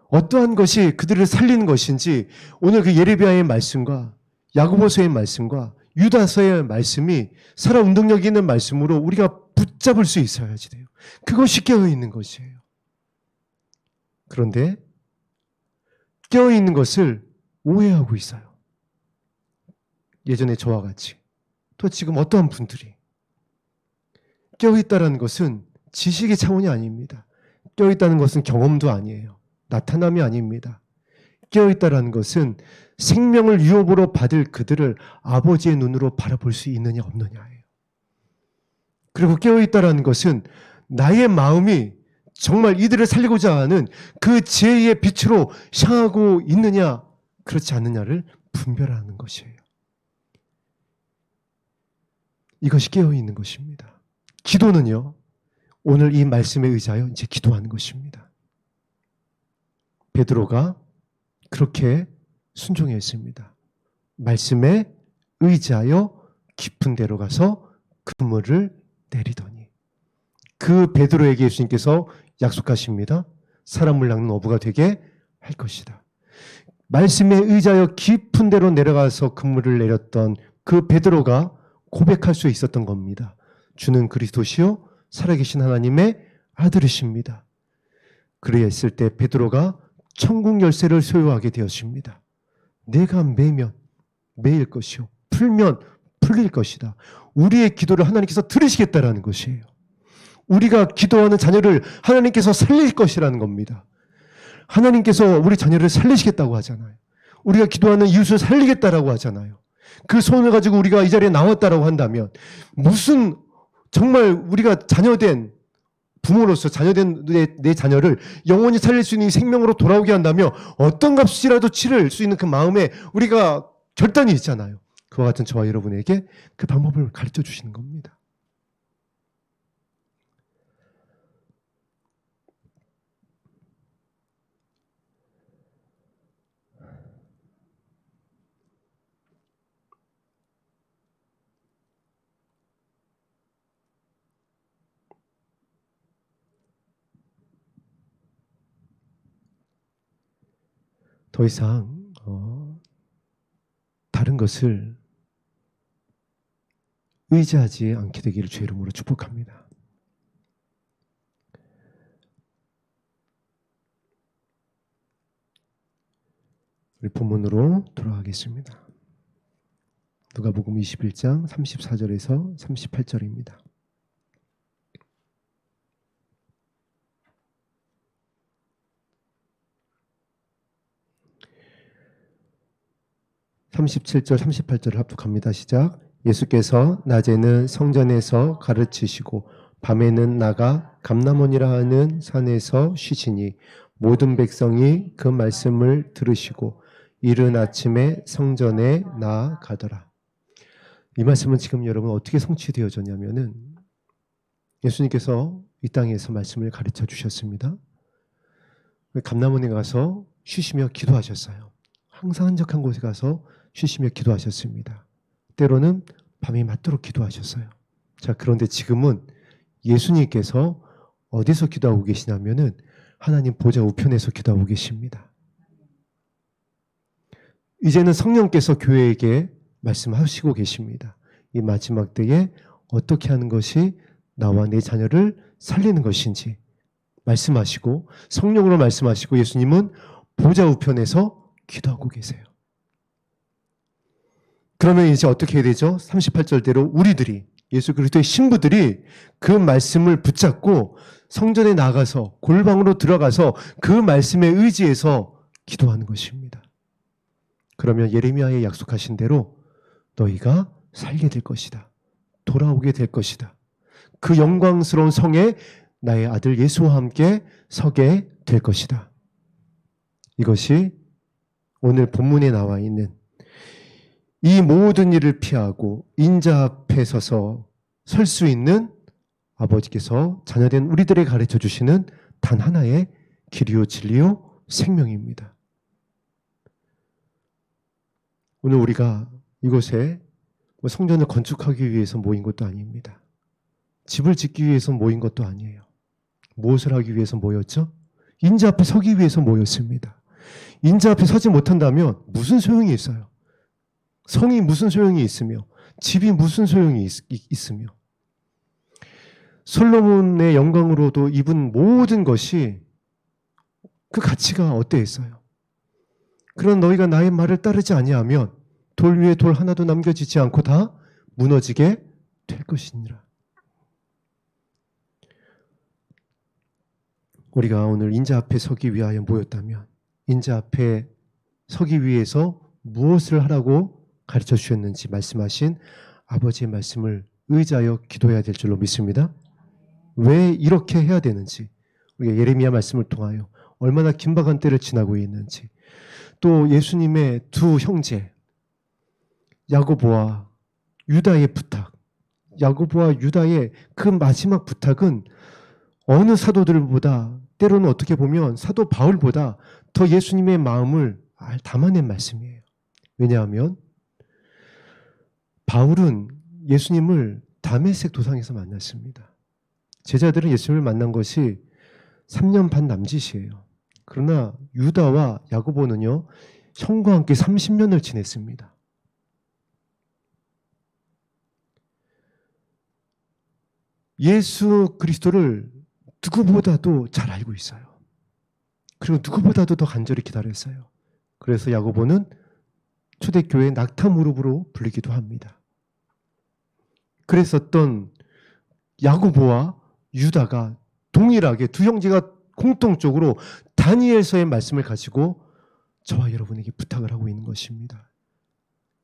어떠한 것이 그들을 살리는 것인지 오늘 그 예레미야의 말씀과 야고보서의 말씀과 유다서의 말씀이 살아 운동력 있는 말씀으로 우리가 붙잡을 수 있어야지 돼요. 그것이 깨어있는 것이에요. 그런데 깨어있는 것을 오해하고 있어요. 예전에 저와 같이 또 지금 어떠한 분들이 깨어있다는 것은 지식의 차원이 아닙니다. 깨어있다는 것은 경험도 아니에요. 나타남이 아닙니다. 깨어있다는 것은 생명을 유업으로 받을 그들을 아버지의 눈으로 바라볼 수 있느냐 없느냐예요. 그리고 깨어있다는 것은 나의 마음이 정말 이들을 살리고자 하는 그 지혜의 빛으로 향하고 있느냐 그렇지 않느냐를 분별하는 것이에요. 이것이 깨어있는 것입니다. 기도는요, 오늘 이 말씀에 의지하여 이제 기도하는 것입니다. 베드로가 그렇게 순종했습니다. 말씀에 의지하여 깊은 데로 가서 그물을 내리더니 그 베드로에게 예수님께서 약속하십니다. 사람을 낚는 어부가 되게 할 것이다. 말씀에 의지하여 깊은 데로 내려가서 그물을 내렸던 그 베드로가 고백할 수 있었던 겁니다. 주는 그리스도시요 살아계신 하나님의 아들이십니다. 그랬을 때 베드로가 천국 열쇠를 소유하게 되었습니다. 내가 매면 매일 것이요 풀면 풀릴 것이다. 우리의 기도를 하나님께서 들으시겠다라는 것이에요. 우리가 기도하는 자녀를 하나님께서 살릴 것이라는 겁니다. 하나님께서 우리 자녀를 살리시겠다고 하잖아요. 우리가 기도하는 이웃을 살리겠다라고 하잖아요. 그 소원을 가지고 우리가 이 자리에 나왔다라고 한다면 무슨 정말 우리가 자녀된 부모로서 자녀된 내 자녀를 영원히 살릴 수 있는 생명으로 돌아오게 한다면 어떤 값이라도 치를 수 있는 그 마음에 우리가 결단이 있잖아요. 그와 같은 저와 여러분에게 그 방법을 가르쳐 주시는 겁니다. 더 이상 다른 것을 의지하지 않게 되기를 주의 이름으로 축복합니다. 우리 본문으로 돌아가겠습니다. 누가복음 21장 34절에서 38절입니다. 37절, 38절을 합독합니다. 시작. 예수께서 낮에는 성전에서 가르치시고 밤에는 나가 감람원이라 하는 산에서 쉬시니 모든 백성이 그 말씀을 들으시고 이른 아침에 성전에 나아가더라. 이 말씀은 지금 여러분 어떻게 성취되어졌냐면은 예수님께서 이 땅에서 말씀을 가르쳐 주셨습니다. 감람원에 가서 쉬시며 기도하셨어요. 항상 한적한 곳에 가서 쉬시며 기도하셨습니다. 때로는 밤이 맞도록 기도하셨어요. 자, 그런데 지금은 예수님께서 어디서 기도하고 계시냐면은 하나님 보좌 우편에서 기도하고 계십니다. 이제는 성령께서 교회에게 말씀하시고 계십니다. 이 마지막 때에 어떻게 하는 것이 나와 내 자녀를 살리는 것인지 말씀하시고 성령으로 말씀하시고 예수님은 보좌 우편에서 기도하고 계세요. 그러면 이제 어떻게 해야 되죠? 38절대로 우리들이 예수 그리스도의 신부들이 그 말씀을 붙잡고 성전에 나가서 골방으로 들어가서 그 말씀에 의지해서 기도하는 것입니다. 그러면 예레미야에 약속하신 대로 너희가 살게 될 것이다. 돌아오게 될 것이다. 그 영광스러운 성에 나의 아들 예수와 함께 서게 될 것이다. 이것이 오늘 본문에 나와 있는 이 모든 일을 피하고 인자 앞에 서서 설 수 있는 아버지께서 자녀된 우리들에게 가르쳐 주시는 단 하나의 길이요 진리요 생명입니다. 오늘 우리가 이곳에 성전을 건축하기 위해서 모인 것도 아닙니다. 집을 짓기 위해서 모인 것도 아니에요. 무엇을 하기 위해서 모였죠? 인자 앞에 서기 위해서 모였습니다. 인자 앞에 서지 못한다면 무슨 소용이 있어요? 성이 무슨 소용이 있으며 집이 무슨 소용이 있으며 솔로몬의 영광으로도 입은 모든 것이 그 가치가 어때했어요? 그런 너희가 나의 말을 따르지 아니하면 돌 위에 돌 하나도 남겨지지 않고 다 무너지게 될 것이니라. 우리가 오늘 인자 앞에 서기 위하여 모였다면 인자 앞에 서기 위해서 무엇을 하라고 가르쳐 주셨는지 말씀하신 아버지의 말씀을 의지하여 기도해야 될 줄로 믿습니다. 왜 이렇게 해야 되는지 우리가 예레미야 말씀을 통하여 얼마나 긴박한 때를 지나고 있는지 또 예수님의 두 형제 야고보와 유다의 부탁 야고보와 유다의 그 마지막 부탁은 어느 사도들보다 때로는 어떻게 보면 사도 바울보다 더 예수님의 마음을 담아낸 말씀이에요. 왜냐하면 바울은 예수님을 다메섹 도상에서 만났습니다. 제자들은 예수님을 만난 것이 3년 반 남짓이에요. 그러나 유다와 야고보는요, 형과 함께 30년을 지냈습니다. 예수 그리스도를 누구보다도 잘 알고 있어요. 그리고 누구보다도 더 간절히 기다렸어요. 그래서 야고보는 초대교회 낙타 무릎으로 불리기도 합니다. 그랬었던 야고보와 유다가 동일하게 두 형제가 공통적으로 다니엘서의 말씀을 가지고 저와 여러분에게 부탁을 하고 있는 것입니다.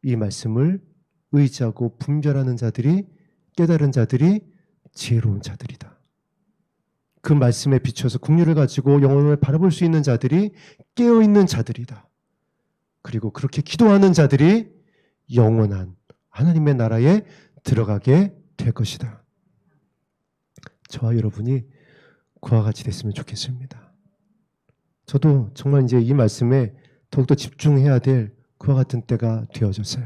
이 말씀을 의지하고 분별하는 자들이 깨달은 자들이 지혜로운 자들이다. 그 말씀에 비춰서 국률을 가지고 영혼을 바라볼 수 있는 자들이 깨어있는 자들이다. 그리고 그렇게 기도하는 자들이 영원한 하나님의 나라에 들어가게 될 것이다. 저와 여러분이 그와 같이 됐으면 좋겠습니다. 저도 정말 이제 이 말씀에 더욱더 집중해야 될 그와 같은 때가 되어졌어요.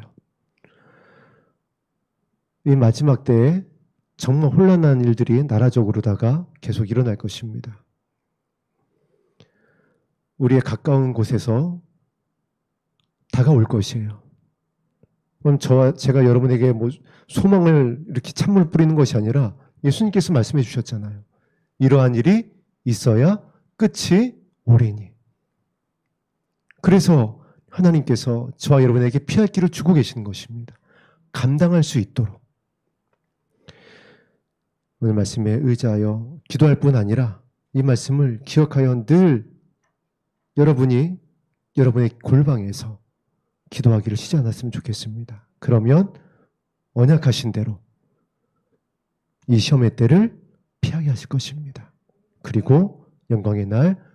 이 마지막 때에 정말 혼란한 일들이 나라적으로다가 계속 일어날 것입니다. 우리의 가까운 곳에서 다가올 것이에요. 그럼 제가 여러분에게 소망을 이렇게 찬물 뿌리는 것이 아니라 예수님께서 말씀해 주셨잖아요. 이러한 일이 있어야 끝이 오리니. 그래서 하나님께서 저와 여러분에게 피할 길을 주고 계시는 것입니다. 감당할 수 있도록. 오늘 말씀에 의지하여 기도할 뿐 아니라 이 말씀을 기억하여 늘 여러분이 여러분의 골방에서 기도하기를 쉬지 않았으면 좋겠습니다. 그러면 언약하신 대로 이 시험의 때를 피하게 하실 것입니다. 그리고 영광의 날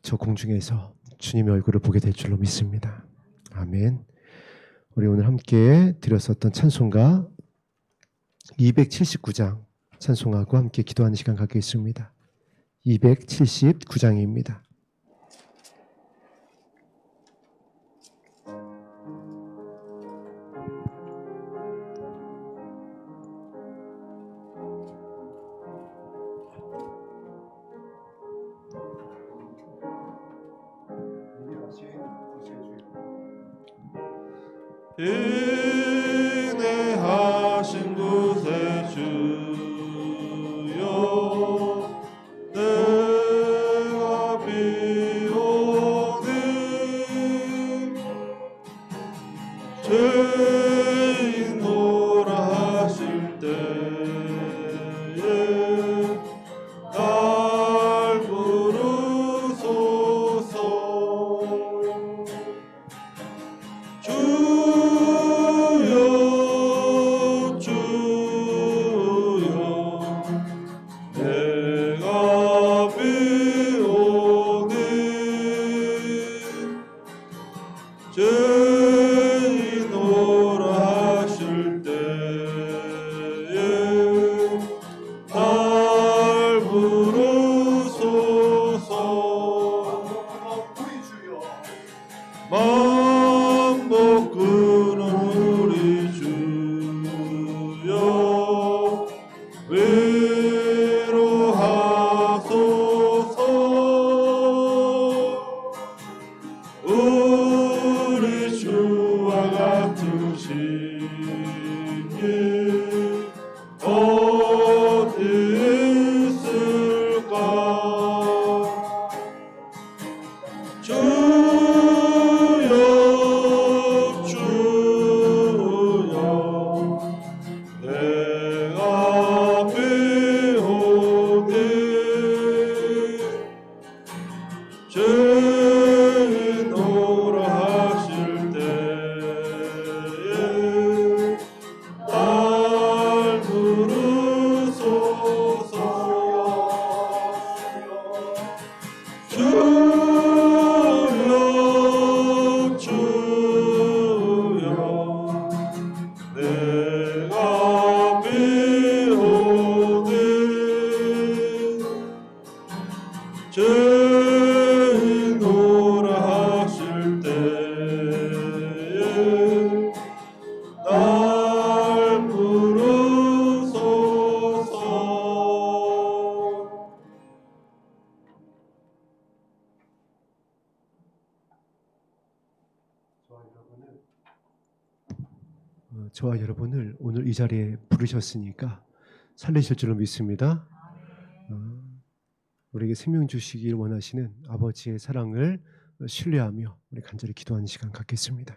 저 공중에서 주님의 얼굴을 보게 될 줄로 믿습니다. 아멘. 우리 오늘 함께 드렸었던 찬송가 279장 찬송하고 함께 기도하는 시간 갖겠습니다. 279장입니다. 인내하신 구세주여 내가 비오는 죄인노라 하실 때에 날 부르소서. 주여 주여 내가 비오는 죄인노라 하실 때에 날 부르소서. 만복 그는 우리 주여 위로하소서. 우리 주와 같으신 이 어디 있을까. 주여 주여 내가 비오는 죄인노라 하실 때에 날 부르소서. 주여 주여 내가 비오는 죄인노라 하실 때에 날 부르소서. 저와 여러분을 오늘 이 자리에 부르셨으니까 살리실 줄로 믿습니다. 우리에게 생명 주시길 원하시는 아버지의 사랑을 신뢰하며 우리 간절히 기도하는 시간 갖겠습니다.